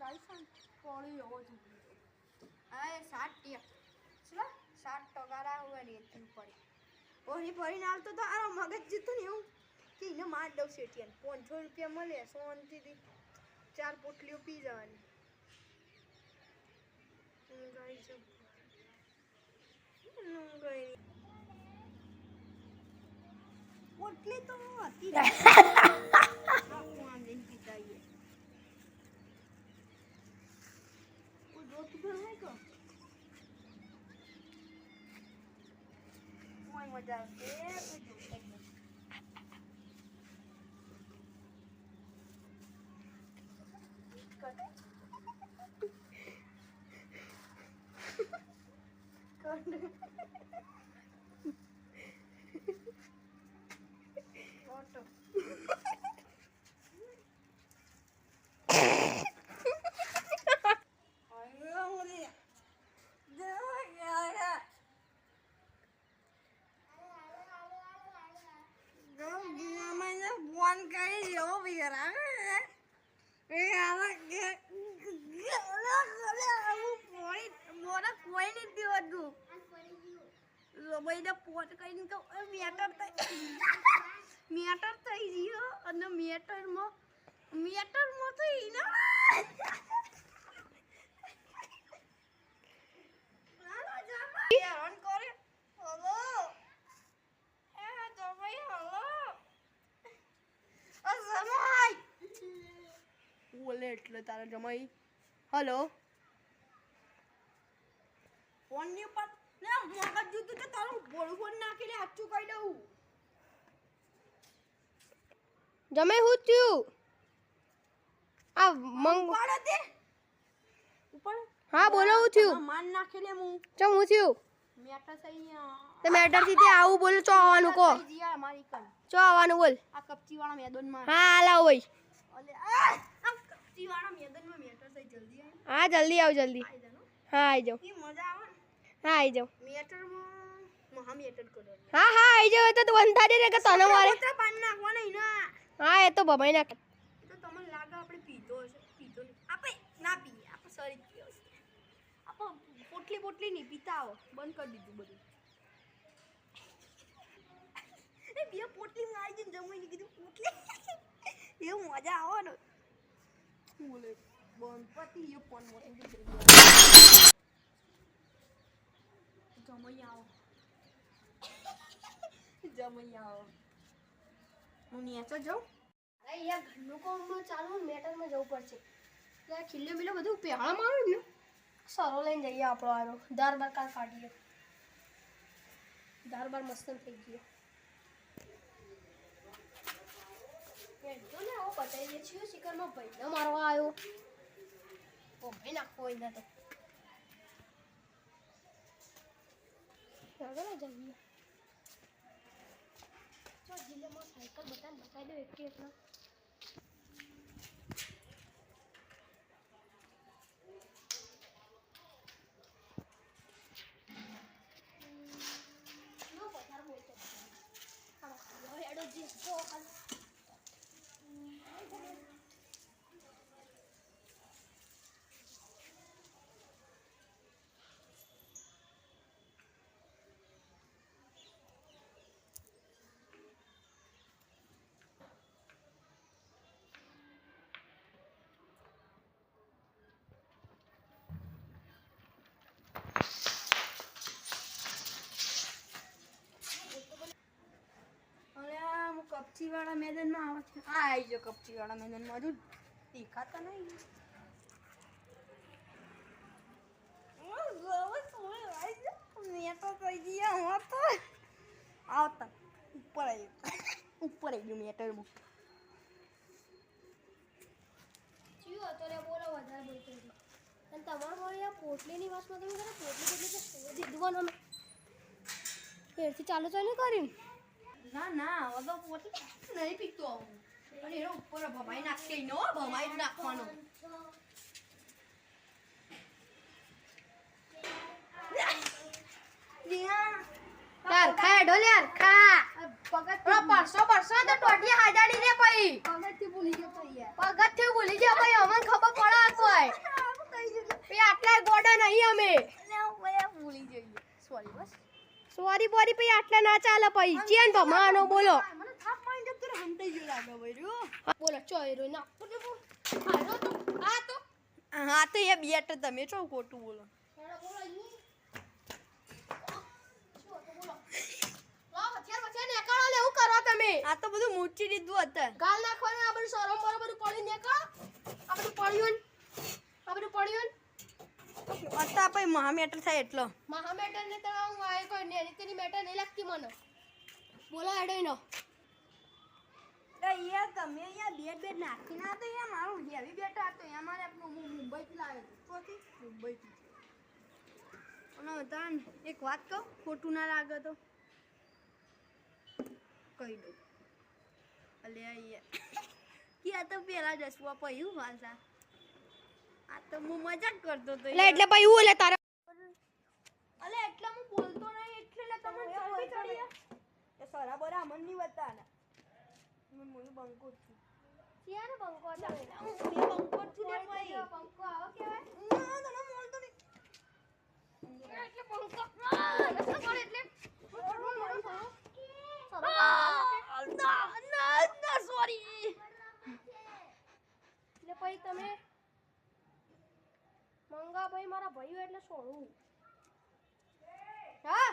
guys કોળી એવો જ આ 60 ચલા 60 ટકા હોય ને એટલું પડી ઓની પડીને આવતો તો આ મગજ જીતું ને એવું કે એને માર દઉં શેઠિયાને 500 રૂપિયા મળે સોનથી 4 પોટલીઓ પી જવાની ગાઈસ પોટલી તો હતી આમ લઈને પીતા આવીએ કોઈ દોત પર હે કો કોઈ મજા આવશે મેટર થઈ ગયો અને મેટરમાં તો ઈના હેરાન કરે હલો એ જમાઈ હલો આ જમાઈ બોલે એટલે તારા જમાઈ હલો ફોન ની ઉપર ને મગજ જુતું તો તારું બોલ ફોન નાખી લે આચું કહી દઉં જમે હું થયું આ મંગ પાડે તે ઉપર હા બોલો હું થયું માન નાખી લે હું ચમ હું થયું મેટર સહી તે મેટર થી તે આવું બોલ ચો આવવાનું કો જીયા મારી કન ચો આવવાનું બોલ આ કપચી વાળા મેદાનમાં હા લાવ ભાઈ અલે આ કપચી વાળા મેદાનમાં મેટર સહી જલ્દી આય હા જલ્દી આવ જલ્દી આઈ જાનો હા આઈ જાવ ઈ મજા આવે હા આઈ જાવ મેટરમાં મહા મેટર કરો હા હા આઈ જાવ તો તું વંતા દે કે તને મારે તો પાન નાખવાના ઈના હા એ તો ભમાઈ નાખ તો તમને લાગે આપણે પીધો હશે પીધો નહીં આપણે ના પીએ આપણે સરી પીએ આપણે પોટલી નહીં પીતા આવો બંધ કરી દીધું બધું એ બે પોટલી માં આવી જઈને જમાઈને કીધું પોટલી એવું મજા આવે ને બોલે બંધ પતી એ ફોન મોટી જમાઈ આવો હું નેચો જાઉં અરે યાર ઘરનું કામ ચાલુ મેટરમાં જવું પડશે યાર ખીલ્લો બિલ્લો બધું પહેણામાં આવે ને સરો લઈને જઈએ આપણો આરો દાર બાર કાલ કાઢીએ દાર બાર મસ્ત થઈ ગયો જો ને આવો બતાવી દે છીએ શિખરમાં ભાઈને મારવા આવ્યો ઓ ભાઈ નાખો એને તો ચાલો જઈએ જો જિલ્લામાં સાયકલ બતાવી દો એક એટલા કપચી વાળા મેદાનમાં આવે છે આ આવી જો કપચી વાળા મેદાનમાં હજુ દેખાતા નહીં આવતા ઉપર આવી ગયું મેટરમાં ચિયો તો રે બોલો વધારે બોલતો અને તમાર હોય આ પોટલીની વાતમાં તમે કરે પોટલી દીધવાનો અમે એરથી ચાલુ ચાલુ કર્યું ના હવે તો પોટલી નહીં પીતો આવું અને એનો ઉપર ભમાઈ નાખી નો ભમાઈ નાખવાનો યાર ખા ઢોલ યાર ખા પગત પરસો તો ટોટિયા હાજાડી રે પઈ પગતથી ભૂલી ગયો તો યાર પગતથી ભૂલી જા ભાઈ અમને ખબર પડે કોઈ પછી આટલા ગોડા નહીં અમે ભૂલી જઈએ સોરી બસ સોરી બોરી પછી આટલા ના ચાલે પછી ચેન ભમાનો બોલો મને થાપ મારી જતો રે હંતાઈ ગયો લાગે ભઈરો બોલો ચોયરો ના આ તો હા તો એ બેટ તમે છો ખોટું બોલો હેડો બોલો ઈ શું તો બોલો લા બચ્ચા ને કાળો લે હું કરો તમે આ તો બધું મૂચી દીધું હતા ગાલ નાખવાને આ બધું સરમ બરોબર પડી ને કા આ બધું પડ્યું અત્યારે પછી મહા મેટર થાય એટલો મહા મેટર ને તો હું આય કોઈ ને તેની મેટર નહીં લાગતી મને બોલો હેડો ઈનો યાર તમે અહીંયા બેટ નાખી ના તો યાર મારું હેવી બેટ હતો યાર મારે આપણું મુંબઈથી લાવ્યો ચોથી મુંબઈથી અને તાન એક વાત કહું ખોટું ના લાગે તો કહી દઉં અલે યાર કે આ તો પેલા જસવા પયું વાસા આ તો હું મજાક કરતો તો એટલે ભાઈ હું એટલે તારે અલે એટલે હું બોલતો નહીં એટલે તમને ચડવી ચડી એ સરા બરા મન ની બતા ને હું બંકો છું ક્યાં ને બંકો હું બંકો છું ને ભાઈ બંકો આવો કેવાય ના ના બોલતો નહીં એટલે બંકો એટલે ના સોરી એટલે પછી તમે મંગા ભાઈ મારા ભાઈઓ એટલે સોળું હા